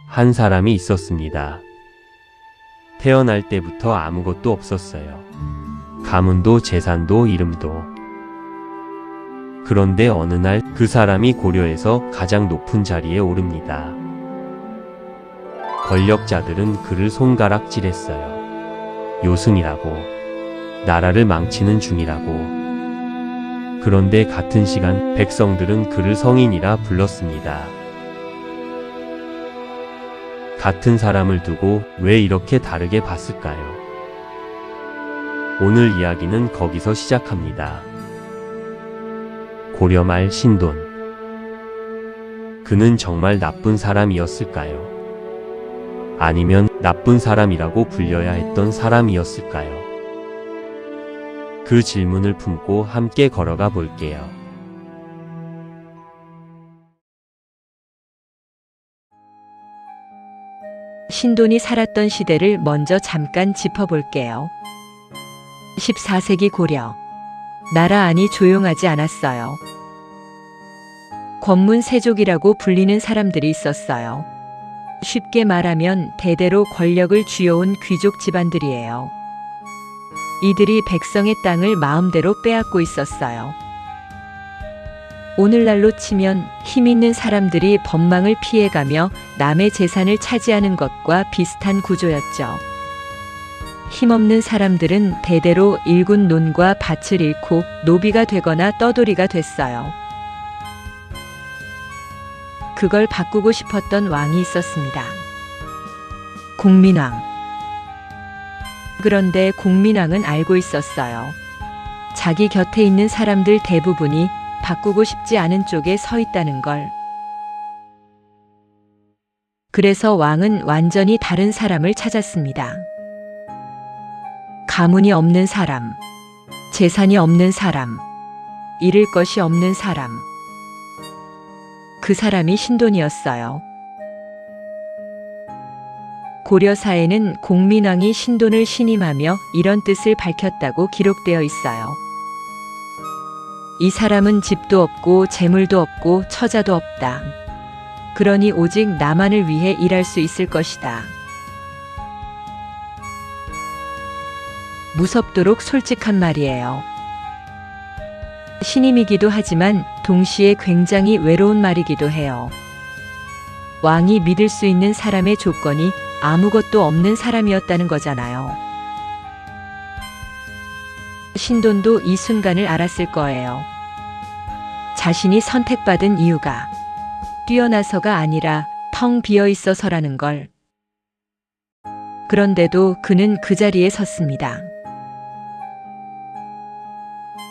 한 사람이 있었습니다. 태어날 때부터 아무것도 없었어요. 가문도 재산도 이름도. 그런데 어느 날 그 사람이 고려에서 가장 높은 자리에 오릅니다. 권력자들은 그를 손가락질했어요. 요승이라고, 나라를 망치는 중이라고. 그런데 같은 시간 백성들은 그를 성인이라 불렀습니다. 같은 사람을 두고 왜 이렇게 다르게 봤을까요? 오늘 이야기는 거기서 시작합니다. 고려 말 신돈. 그는 정말 나쁜 사람이었을까요? 아니면 나쁜 사람이라고 불려야 했던 사람이었을까요? 그 질문을 품고 함께 걸어가 볼게요. 신돈이 살았던 시대를 먼저 잠깐 짚어볼게요. 14세기 고려. 나라 안이 조용하지 않았어요. 권문세족이라고 불리는 사람들이 있었어요. 쉽게 말하면 대대로 권력을 쥐어온 귀족 집안들이에요. 이들이 백성의 땅을 마음대로 빼앗고 있었어요. 오늘날로 치면 힘 있는 사람들이 법망을 피해가며 남의 재산을 차지하는 것과 비슷한 구조였죠. 힘없는 사람들은 대대로 일군 논과 밭을 잃고 노비가 되거나 떠돌이가 됐어요. 그걸 바꾸고 싶었던 왕이 있었습니다. 공민왕. 그런데 공민왕은 알고 있었어요. 자기 곁에 있는 사람들 대부분이 바꾸고 싶지 않은 쪽에 서 있다는 걸. 그래서 왕은 완전히 다른 사람을 찾았습니다. 가문이 없는 사람, 재산이 없는 사람, 잃을 것이 없는 사람. 그 사람이 신돈이었어요. 고려사에는 공민왕이 신돈을 신임하며 이런 뜻을 밝혔다고 기록되어 있어요. 이 사람은 집도 없고 재물도 없고 처자도 없다. 그러니 오직 나만을 위해 일할 수 있을 것이다. 무섭도록 솔직한 말이에요. 신임이기도 하지만 동시에 굉장히 외로운 말이기도 해요. 왕이 믿을 수 있는 사람의 조건이 아무것도 없는 사람이었다는 거잖아요. 신돈도 이 순간을 알았을 거예요. 자신이 선택받은 이유가 뛰어나서가 아니라 텅 비어 있어서라는 걸. 그런데도 그는 그 자리에 섰습니다.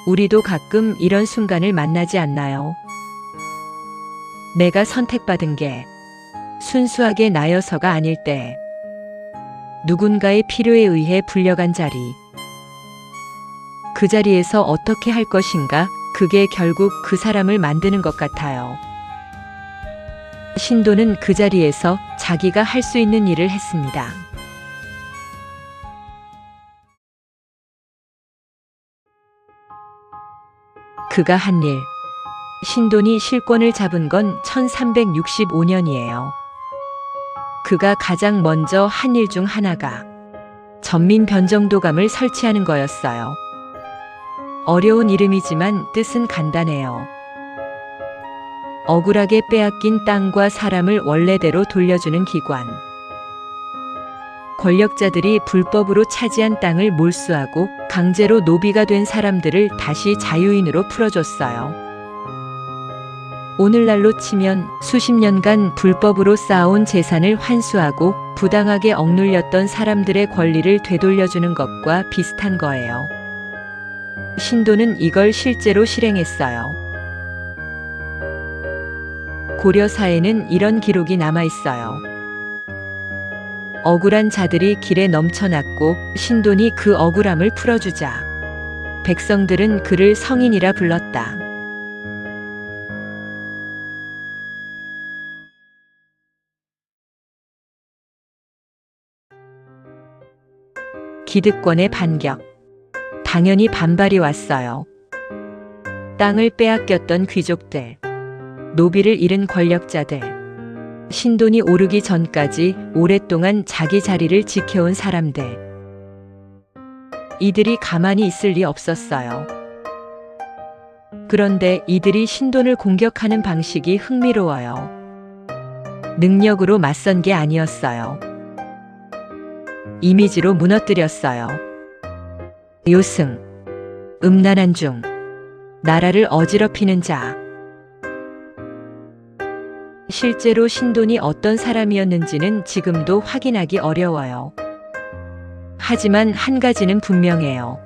우리도 가끔 이런 순간을 만나지 않나요? 내가 선택받은 게 순수하게 나여서가 아닐 때, 누군가의 필요에 의해 불려간 자리. 그 자리에서 어떻게 할 것인가, 그게 결국 그 사람을 만드는 것 같아요. 신돈은 그 자리에서 자기가 할 수 있는 일을 했습니다. 그가 한 일. 신돈이 실권을 잡은 건 1365년이에요. 그가 가장 먼저 한 일 중 하나가 전민 변정도감을 설치하는 거였어요. 어려운 이름이지만 뜻은 간단해요. 억울하게 빼앗긴 땅과 사람을 원래대로 돌려주는 기관. 권력자들이 불법으로 차지한 땅을 몰수하고 강제로 노비가 된 사람들을 다시 자유인으로 풀어줬어요. 오늘날로 치면 수십 년간 불법으로 쌓아온 재산을 환수하고 부당하게 억눌렸던 사람들의 권리를 되돌려주는 것과 비슷한 거예요. 신돈은 이걸 실제로 실행했어요. 고려사에는 이런 기록이 남아있어요. 억울한 자들이 길에 넘쳐났고 신돈이 그 억울함을 풀어주자 백성들은 그를 성인이라 불렀다. 기득권의 반격. 당연히 반발이 왔어요. 땅을 빼앗겼던 귀족들, 노비를 잃은 권력자들, 신돈이 오르기 전까지 오랫동안 자기 자리를 지켜온 사람들. 이들이 가만히 있을 리 없었어요. 그런데 이들이 신돈을 공격하는 방식이 흥미로워요. 능력으로 맞선 게 아니었어요. 이미지로 무너뜨렸어요. 요승, 음란한 중, 나라를 어지럽히는 자. 실제로 신돈이 어떤 사람이었는지는 지금도 확인하기 어려워요. 하지만 한 가지는 분명해요.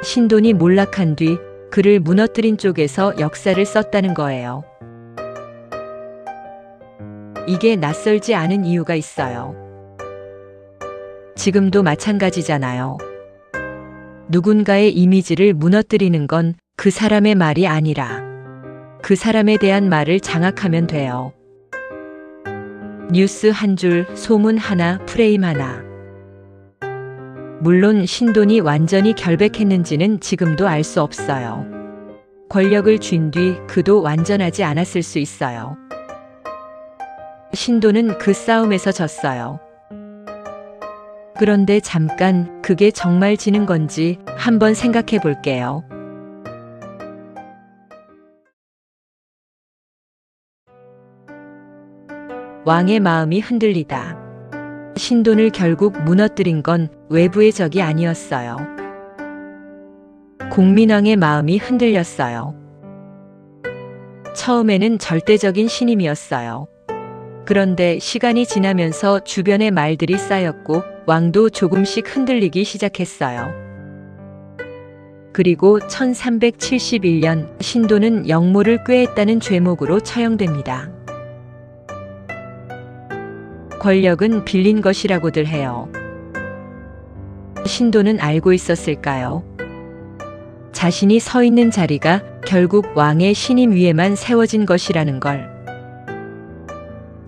신돈이 몰락한 뒤 그를 무너뜨린 쪽에서 역사를 썼다는 거예요. 이게 낯설지 않은 이유가 있어요. 지금도 마찬가지잖아요. 누군가의 이미지를 무너뜨리는 건 그 사람의 말이 아니라 그 사람에 대한 말을 장악하면 돼요. 뉴스 한 줄, 소문 하나, 프레임 하나. 물론 신돈이 완전히 결백했는지는 지금도 알 수 없어요. 권력을 쥔 뒤 그도 완전하지 않았을 수 있어요. 신돈은 그 싸움에서 졌어요. 그런데 잠깐 그게 정말 지는 건지 한번 생각해 볼게요. 왕의 마음이 흔들리다. 신돈을 결국 무너뜨린 건 외부의 적이 아니었어요. 공민왕의 마음이 흔들렸어요. 처음에는 절대적인 신임이었어요. 그런데 시간이 지나면서 주변의 말들이 쌓였고 왕도 조금씩 흔들리기 시작했어요. 그리고 1371년 신돈은 역모를 꾀했다는 죄목으로 처형됩니다. 권력은 빌린 것이라고들 해요. 신돈은 알고 있었을까요? 자신이 서 있는 자리가 결국 왕의 신임 위에만 세워진 것이라는 걸.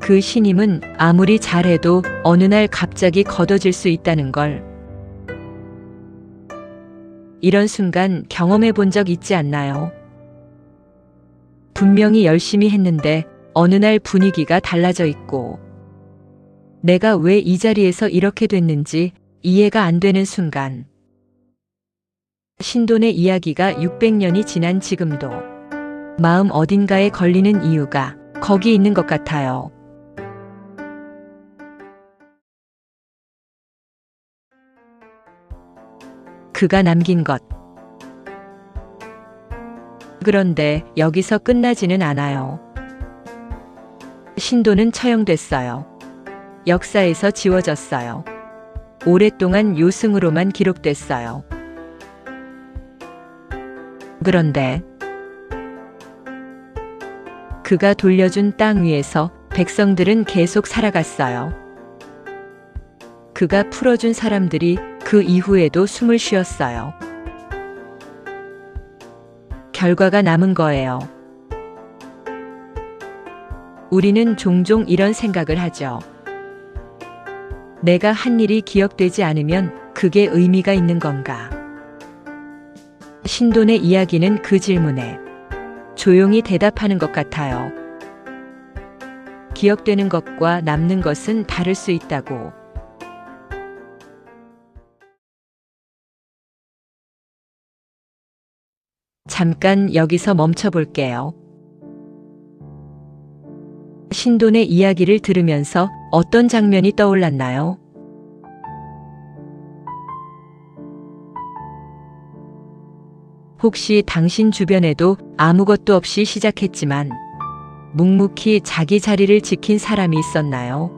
그 신임은 아무리 잘해도 어느 날 갑자기 걷어질 수 있다는 걸. 이런 순간 경험해 본 적 있지 않나요? 분명히 열심히 했는데 어느 날 분위기가 달라져 있고 내가 왜 이 자리에서 이렇게 됐는지 이해가 안 되는 순간. 신돈의 이야기가 600년이 지난 지금도 마음 어딘가에 걸리는 이유가 거기 있는 것 같아요. 그가 남긴 것. 그런데 여기서 끝나지는 않아요. 신돈은 처형됐어요. 역사에서 지워졌어요. 오랫동안 요승으로만 기록됐어요. 그런데 그가 돌려준 땅 위에서 백성들은 계속 살아갔어요. 그가 풀어준 사람들이 그 이후에도 숨을 쉬었어요. 결과가 남은 거예요. 우리는 종종 이런 생각을 하죠. 내가 한 일이 기억되지 않으면 그게 의미가 있는 건가? 신돈의 이야기는 그 질문에 조용히 대답하는 것 같아요. 기억되는 것과 남는 것은 다를 수 있다고. 잠깐 여기서 멈춰 볼게요. 신돈의 이야기를 들으면서 어떤 장면이 떠올랐나요? 혹시 당신 주변에도 아무것도 없이 시작했지만 묵묵히 자기 자리를 지킨 사람이 있었나요?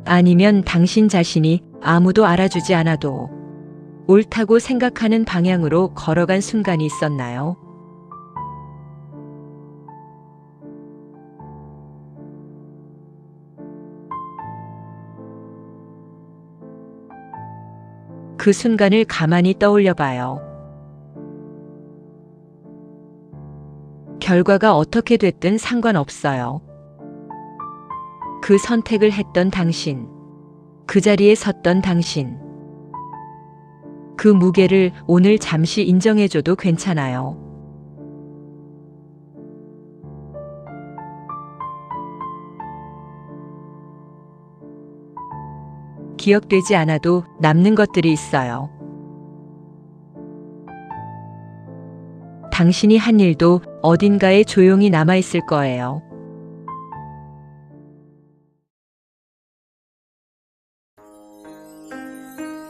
아니면 당신 자신이 아무도 알아주지 않아도 옳다고 생각하는 방향으로 걸어간 순간이 있었나요? 그 순간을 가만히 떠올려 봐요. 결과가 어떻게 됐든 상관없어요. 그 선택을 했던 당신, 그 자리에 섰던 당신, 그 무게를 오늘 잠시 인정해줘도 괜찮아요. 기억되지 않아도 남는 것들이 있어요. 당신이 한 일도 어딘가에 조용히 남아있을 거예요.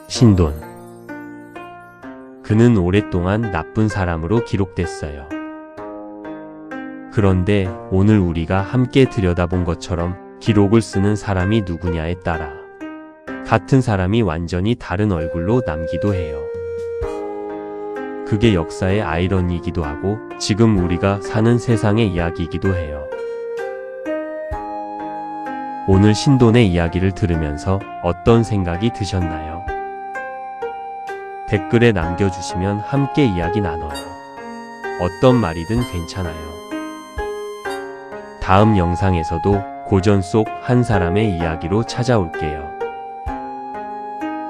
신돈. 그는 오랫동안 나쁜 사람으로 기록됐어요. 그런데 오늘 우리가 함께 들여다본 것처럼 기록을 쓰는 사람이 누구냐에 따라 같은 사람이 완전히 다른 얼굴로 남기도 해요. 그게 역사의 아이러니이기도 하고 지금 우리가 사는 세상의 이야기이기도 해요. 오늘 신돈의 이야기를 들으면서 어떤 생각이 드셨나요? 댓글에 남겨주시면 함께 이야기 나눠요. 어떤 말이든 괜찮아요. 다음 영상에서도 고전 속 한 사람의 이야기로 찾아올게요.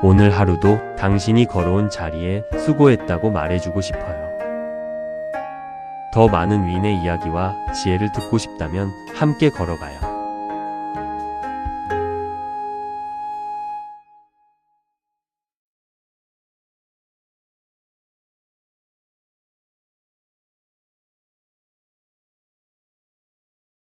오늘 하루도 당신이 걸어온 자리에 수고했다고 말해주고 싶어요. 더 많은 위인의 이야기와 지혜를 듣고 싶다면 함께 걸어가요.